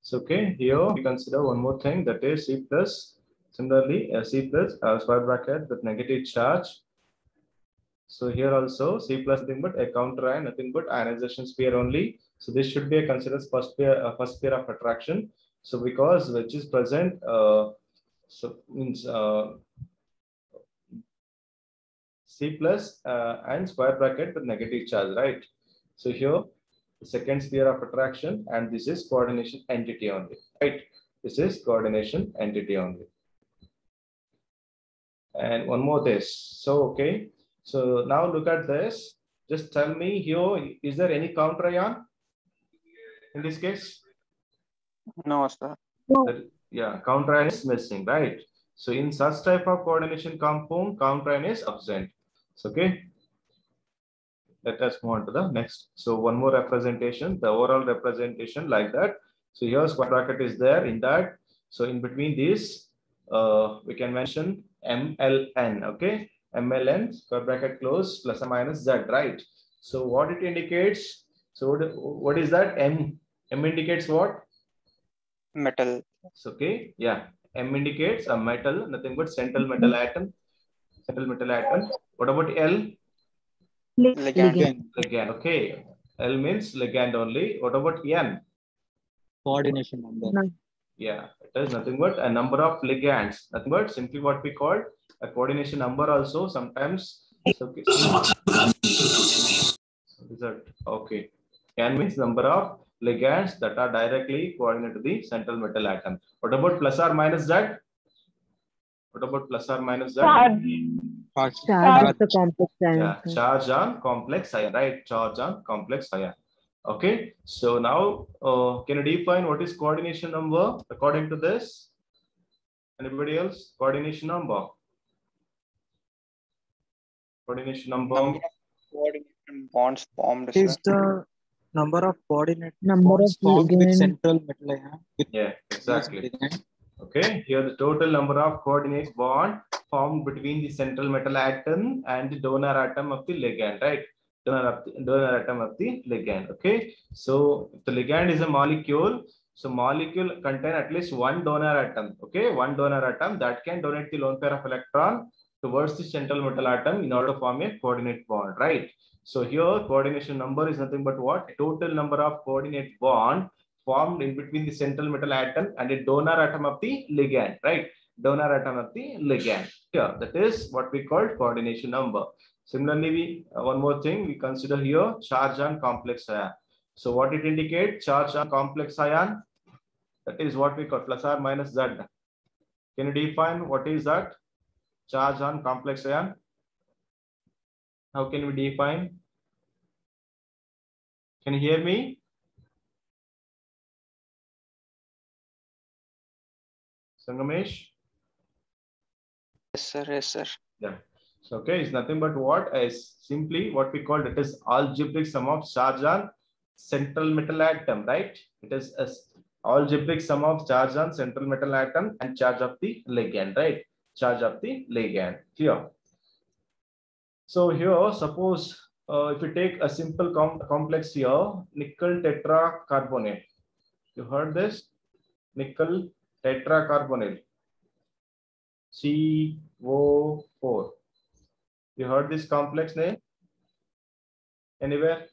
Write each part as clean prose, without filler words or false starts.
So okay, here we consider one more thing, that is C plus. Similarly, C plus square bracket with negative charge. So here also C plus nothing but a counter ion, nothing but ionization sphere only. So this should be a considered first pair of attraction. So because which is present, so means C plus and square bracket with negative charge, right? So here the second sphere of attraction, and this is coordination entity only, right? This is coordination entity only. And one more this. So okay, so now look at this. Just tell me here, is there any counter ion in this case? No, sir. Yeah, counter ion is missing, right? So in such type of coordination compound, counter ion is absent. So, okay. Let us move on to the next. So one more representation, the overall representation like that. So here square bracket is there in that. So in between these, we can mention MLN, okay? MLN, square bracket close, plus or minus Z, right? So what it indicates, so what is that? M indicates what? Metal. So, okay, yeah. M indicates a metal, nothing but central metal atom. Central metal atom. What about L? Ligand. Ligand. Okay. L means ligand only. What about N? Coordination number. Yeah, it is nothing but a number of ligands. Nothing but simply what we call a coordination number also sometimes. So, okay. Okay. N means number of ligands that are directly coordinated to the central metal atom. What about plus or minus Z? What about plus or minus Z? Charge of the complex ion. Yeah, charge on complex ion, right? Charge on complex ion. Okay, so now can you define what is coordination number according to this? Anybody else? Coordination number. Coordination number. Number of coordination bonds formed. Is Sir. the number of coordinate Number bonds of formed with ligand. central metal ion. Yeah, exactly. Okay, here the total number of coordinates bond formed between the central metal atom and the donor atom of the ligand, right? Donor atom of the ligand. Okay, so if the ligand is a molecule, so molecule contain at least one donor atom. Okay, one donor atom that can donate the lone pair of electron towards the central metal atom in order to form a coordinate bond, right? So here coordination number is nothing but what? Total number of coordinate bond formed in between the central metal atom and a donor atom of the ligand, right? Donor atom of the ligand. Yeah, that is what we call coordination number. Similarly, we one more thing we consider here, charge on complex ion. So what it indicates, charge on complex ion, that is what we call plus or minus Z. Can you define what is that? Charge on complex ion. How can we define? Can you hear me? Sangamesh? Yes, sir. Yes, sir. Yeah. So, okay, it's nothing but what is simply what we call it is algebraic sum of charge on central metal atom, right? It is a algebraic sum of charge on central metal atom and charge of the ligand, right? Charge of the ligand here. So here, suppose if you take a simple complex here, nickel tetracarbonate. You heard this? Nickel tetracarbonate. CO4. You heard this complex name anywhere?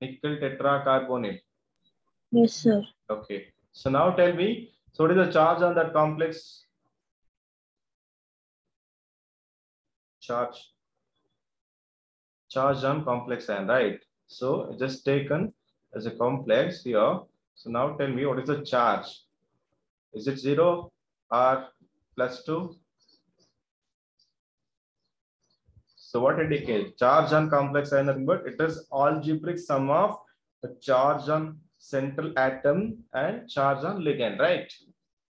Nickel tetracarbonate. Yes, sir. Okay. So now tell me, so what is the charge on that complex? Charge on complex ion, right? So just taken as a complex here. So now tell me, what is the charge? Is it 0 or +2? So what indicates charge on complex ion, but it is algebraic sum of the charge on central atom and charge on ligand, right?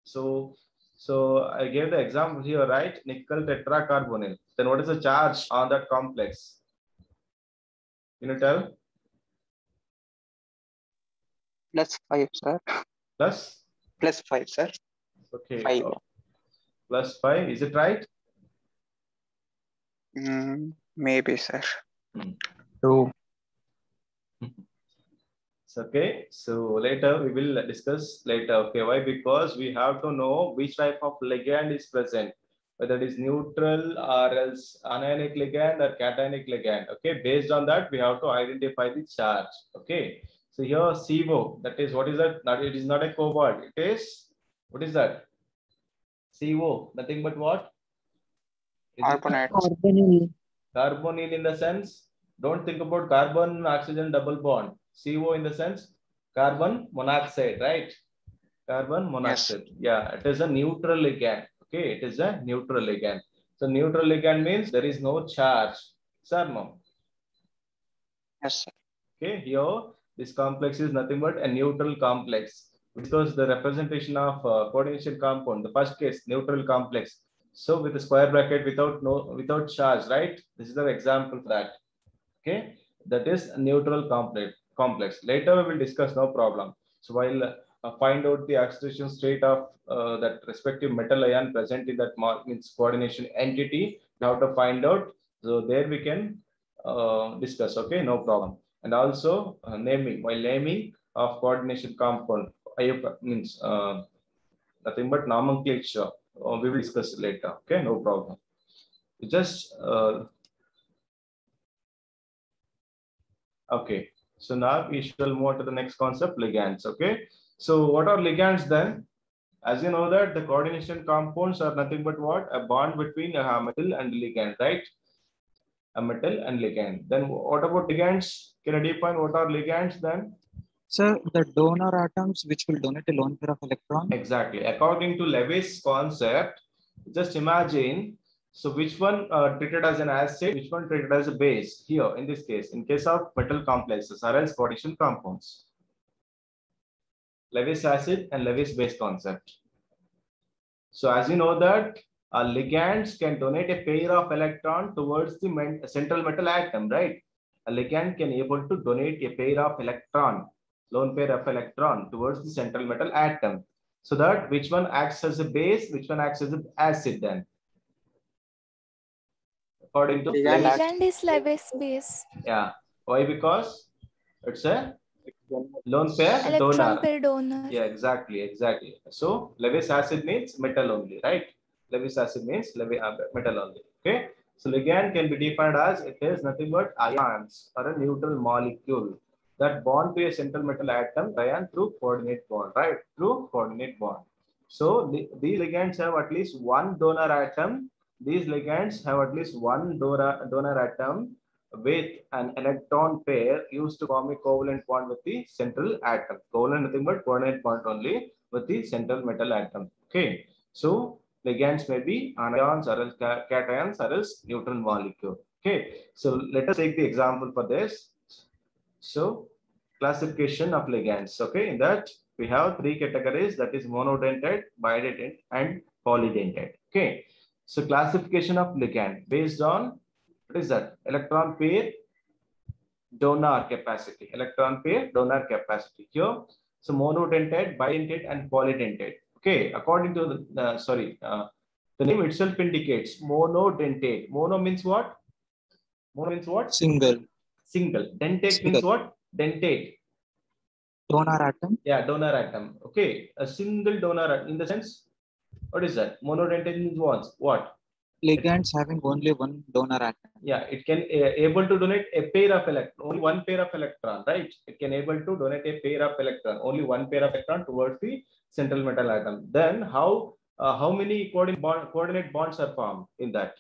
So I gave the example here, right? Nickel tetracarbonyl. Then what is the charge on that complex? Can you tell? +5, sir. Plus? +5, sir. Okay. 5. +5. Is it right? Maybe, sir. 2. Okay, so later we will discuss later. Okay, why? Because we have to know which type of ligand is present, whether it is neutral or else anionic ligand or cationic ligand. Okay, based on that, we have to identify the charge. Okay, so here CO, that is what is that? Not, it is not a cobalt. It is, what is that? CO, nothing but what? Is it Carbonate. Carbonyl. carbonyl in the sense? Don't think about carbon oxygen double bond. CO in the sense carbon monoxide, right? Carbon monoxide. Yes. Yeah, it is a neutral ligand. Okay, it is a neutral ligand. So neutral ligand means there is no charge. Sir, no. Yes, sir. Okay, here this complex is nothing but a neutral complex because the representation of coordination compound, the first case neutral complex. So with the square bracket without charge, right? This is the example for that. Okay, that is a neutral complex. Later we will discuss, no problem. So while find out the acceleration state of that respective metal ion present in that means coordination entity, we have to find out. So there we can discuss. Okay, no problem. And also naming, while naming of coordination compound, means nothing but nomenclature. We will discuss later. Okay, no problem. Just okay. So now we shall move on to the next concept, ligands. Okay. So what are ligands then? As you know that the coordination compounds are nothing but what? A bond between a metal and ligand, right? A metal and ligand. Then what about ligands? Can I define what are ligands then? Sir, the donor atoms which will donate a lone pair of electrons. Exactly. According to Lewis concept, just imagine, so which one treated as an acid, which one treated as a base here in this case, in case of metal complexes or else coordination compounds. Lewis acid and Lewis base concept. So as you know that ligands can donate a pair of electron towards the central metal atom, right? A ligand can able to donate a pair of electron, lone pair of electron towards the central metal atom. So that which one acts as a base, which one acts as an acid then? According to Ligand Lewis. Ligand is Lewis base. Yeah. Why? Because it's a lone pair Electron donor. pair donor. Yeah, exactly. So Lewis acid means metal only, right? Lewis acid means metal only. Okay. So ligand can be defined as it is nothing but ions or a neutral molecule that bond to a central metal atom ion through coordinate bond, right? Through coordinate bond. So these ligands have at least one donor atom. These ligands have at least one donor atom with an electron pair used to form a covalent bond with the central atom. Covalent nothing but coordinate bond only with the central metal atom. Okay. So ligands may be anions or else cations or else neutral molecule. Okay. So let us take the example for this. So classification of ligands. Okay. In that we have three categories, that is monodentate, bidentate and polydentate. Okay. So classification of ligand based on what is that? Electron pair donor capacity. Electron pair donor capacity. Here, so monodentate, bidentate, and polydentate. Okay, according to the name itself indicates monodentate. Mono means what? Mono means what? Single. Single. Dentate Single. means what? Dentate. Donor atom. Yeah, donor atom. Okay, a single donor in the sense, what is that? Monodentate means what? Ligands having only one donor atom. Yeah, it can able to donate a pair of electron, only one pair of electron, right? It can able to donate a pair of electron, only one pair of electron towards the central metal atom. Then how many coordinate bonds are formed in that?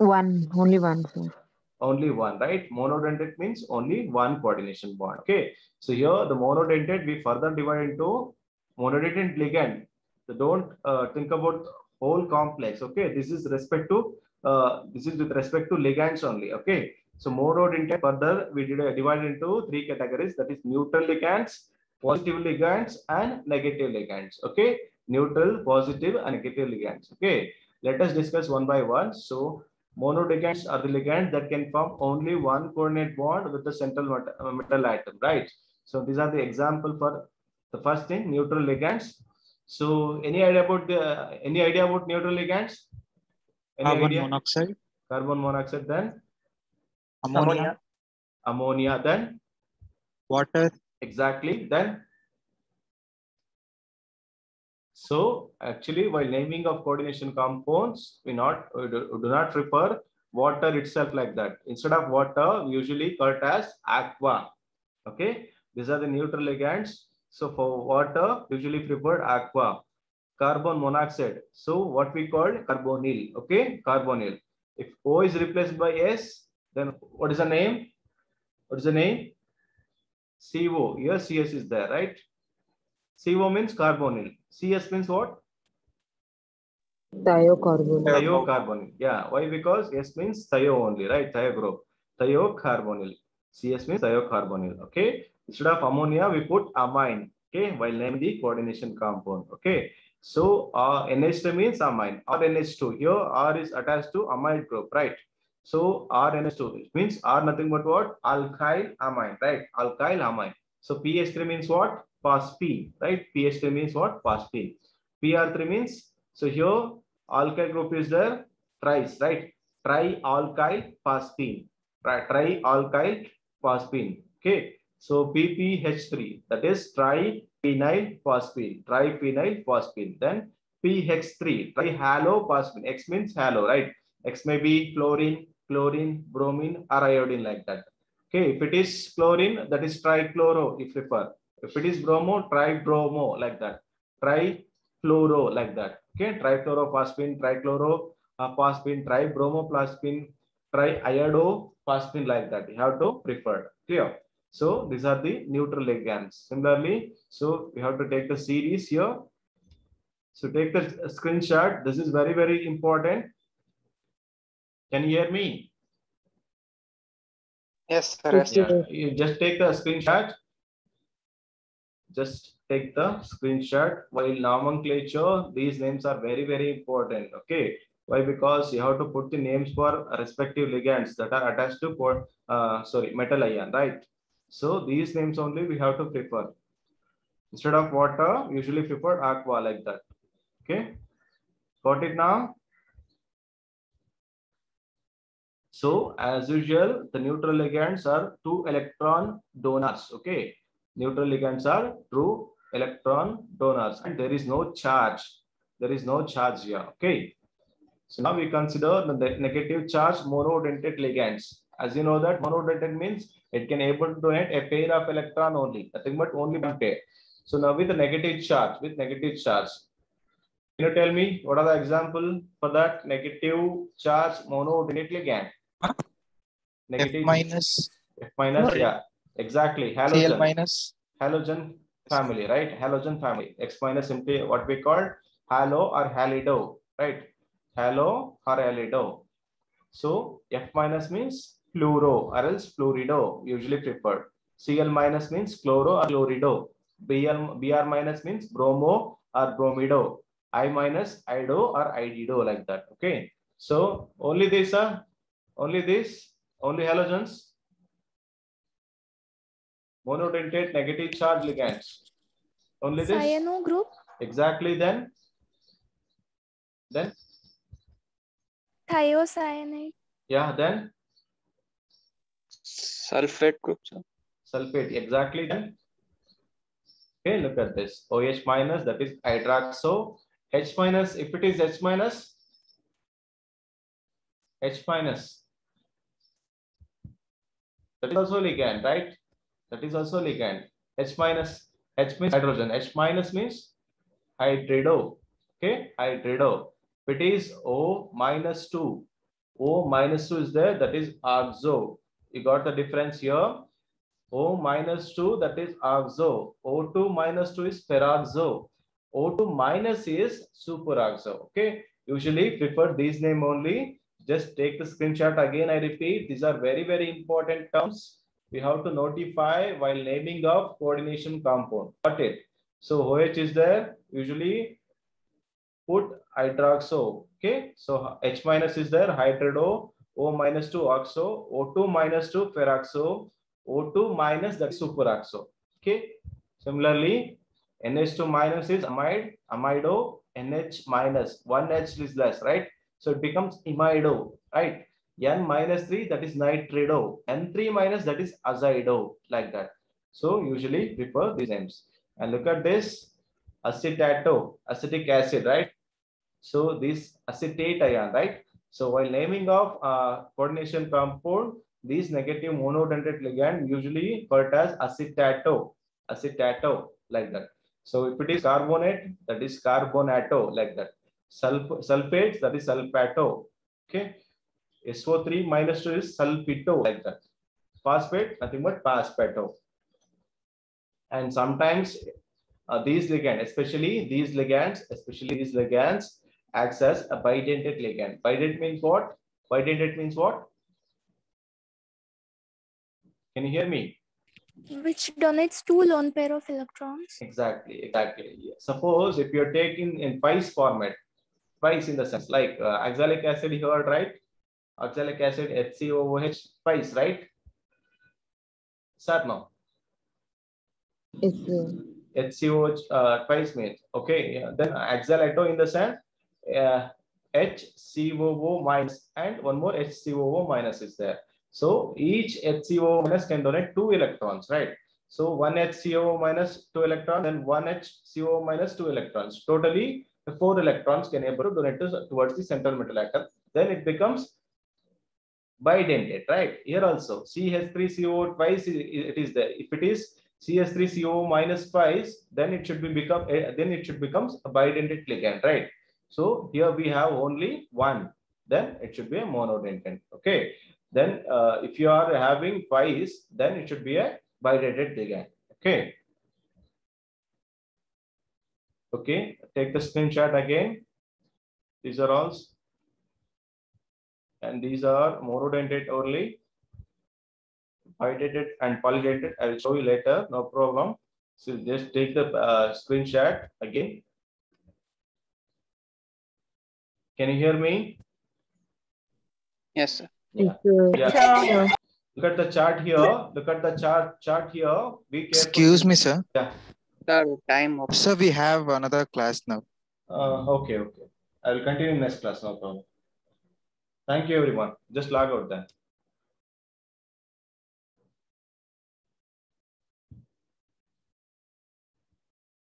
Only one, sir. Only one, right? Monodentate means only one coordination bond. Okay, so here the monodentate we further divide into monodentate ligand. So don't think about whole complex. Okay, this is with respect to ligands only. Okay, so monodentate further we divide into three categories, that is neutral ligands, positive ligands and negative ligands. Okay, neutral, positive and negative ligands. Okay, let us discuss one by one. So monoligands are the ligands that can form only one coordinate bond with the central metal atom, right? So these are the example for the first thing, neutral ligands. So any idea about neutral ligands? Carbon monoxide. Carbon monoxide, then Ammonia. ammonia, then Water. Exactly. Then, so actually, while naming of coordination compounds, we do not refer water itself like that. Instead of water, we usually call it as aqua. Okay, these are the neutral ligands. So for water, usually preferred aqua. Carbon monoxide. So what we call carbonyl. Okay, carbonyl. If O is replaced by S, then what is the name? What is the name? CO. Here CS is there, right? CO means carbonyl. CS means what? Thiocarbonyl. Thiocarbonyl. Yeah. Why? Because S means thio only, right? Thio group. Thiocarbonyl. CS means thiocarbonyl. Okay. Instead of ammonia, we put amine. Okay. While naming the coordination compound. Okay. So NH2 means amine. Or NH2. Here R is attached to amide group, right? So RNH2 means R nothing but what? Alkyl amine, right? Alkyl amine. So PH3 means what? Phosphine, right? PH3 means what? Phosphine. PR3 means, so here alkyl group is there, tris, right? Trialkyl phosphine, right? Trialkyl phosphine. Okay. So PPH3, that is triphenyl phosphine, triphenyl phosphine. Then PH3, trihalophosphine. X means halo, right? X may be fluorine, chlorine, bromine, or iodine like that. Okay, if it is chlorine, that is trichloro, if you prefer. If it is bromo, tribromo, like that. Trifluoro, like that. Okay, trichlorophosphine, trichlorophosphine, tribromophosphine, triiodophosphine, like that. You have to prefer. Clear? So these are the neutral ligands. Similarly, so we have to take the series here. So take the screenshot. This is very, very important. Can you hear me? Yes, sir. Yes, sir. Yeah, you just take the screenshot. Just take the screenshot. While nomenclature, these names are very, very important. Okay. Why? Because you have to put the names for respective ligands that are attached to metal ion, right? So these names only we have to prefer. Instead of water, usually prefer aqua, like that. Okay. Got it now? So as usual, the neutral ligands are 2 electron donors. Okay. Neutral ligands are true electron donors, and there is no charge. There is no charge here. Okay. So now we consider the negative charge monodentate ligands. As you know that monodentate means it can able to donate a pair of electron only, nothing but only one pair. So now with the negative charge, can you tell me what are the example for that negative charge monodentate ligand? Negative F minus. F minus, yeah, exactly. Halogen. Cl minus. Halogen family, right? Halogen family. X minus simply what we call halo or halido, right? Halo or halido. So F minus means fluoro or else fluorido, usually preferred. Cl minus means chloro or chlorido. Br minus means bromo or bromido. I minus ido or idido, like that. Okay. So only this, only halogens. Monodentate negative charge ligands. Only this. Cyano group. Exactly. Then Thiocyanate. yeah, then Sulfate group, sir. sulfate. Exactly. Then okay, look at this. OH minus, that is hydroxo. H minus, if it is H minus, that is also ligand, right? That is also ligand. H minus, H means hydrogen. H minus means hydrido. Okay, hydrido. If it is O minus 2, O minus 2 is there, that is oxo. You got the difference here. O minus 2, that is oxo. O2 minus 2 is peroxo. O2 minus is superoxo. Okay, usually prefer these name only. Just take the screenshot again. I repeat, these are very, very important terms. We have to notify while naming of coordination compound. Got it? So OH is there. Usually put hydroxo. Okay, so H minus is there, hydrido. O minus 2 oxo. O2 minus 2 peroxo. O2 minus, that is superoxo. Okay. Similarly, NH2 minus is amide, amido. NH minus, one H is less, right? So it becomes imido, right? N minus 3, that is nitrido. N3 minus, that is azido, like that. So usually prefer these names. And look at this, acetato, acetic acid, right? So this acetate ion, right? So while naming of coordination compound, these negative monodentate ligand usually called as acetato, like that. So if it is carbonate, that is carbonato, like that. Sulfates, that is sulfato. Okay. SO3 minus 2 is sulfito, like that. Phosphate, nothing but phosphato. And sometimes these ligands, especially these ligands, acts as a bidentate ligand. Bidentate means what? Bidentate means what? Can you hear me? Which donates two lone pair of electrons. Exactly. Suppose if you're taking in twice format, twice in the sense like oxalic acid, you heard, right? Oxalic acid, HCOOH, twice, right? Sir, no. Yes, HCOH twice means, okay. Yeah. Then oxalato in the sense HCOO minus and one more HCOO minus is there. So each HCOO minus can donate 2 electrons, right? So one HCOO minus 2 electrons and one HCOO minus 2 electrons. Totally 4 electrons can able to donate towards the central metal atom. Then it becomes bidentate, right? Here also CH3CO twice it is there. If it is CH3CO minus twice, then it should become a bidentate ligand, right? So here we have only one, then it should be a monodentate. Okay. Then if you are having twice, then it should be a bidentate ligand. Okay. Okay. Take the screenshot again. These are all. And these are monodentate only. Bidentate and polydentate, I will show you later, no problem. So just take the screenshot again. Can you hear me? Yes, sir. Yeah. Yeah. Look at the chart here. Look at the chart here. Be careful. Excuse me, sir. Yeah. Sir, time up. Sir, we have another class now. Okay. I will continue next class, no problem. Thank you, everyone. Just log out then.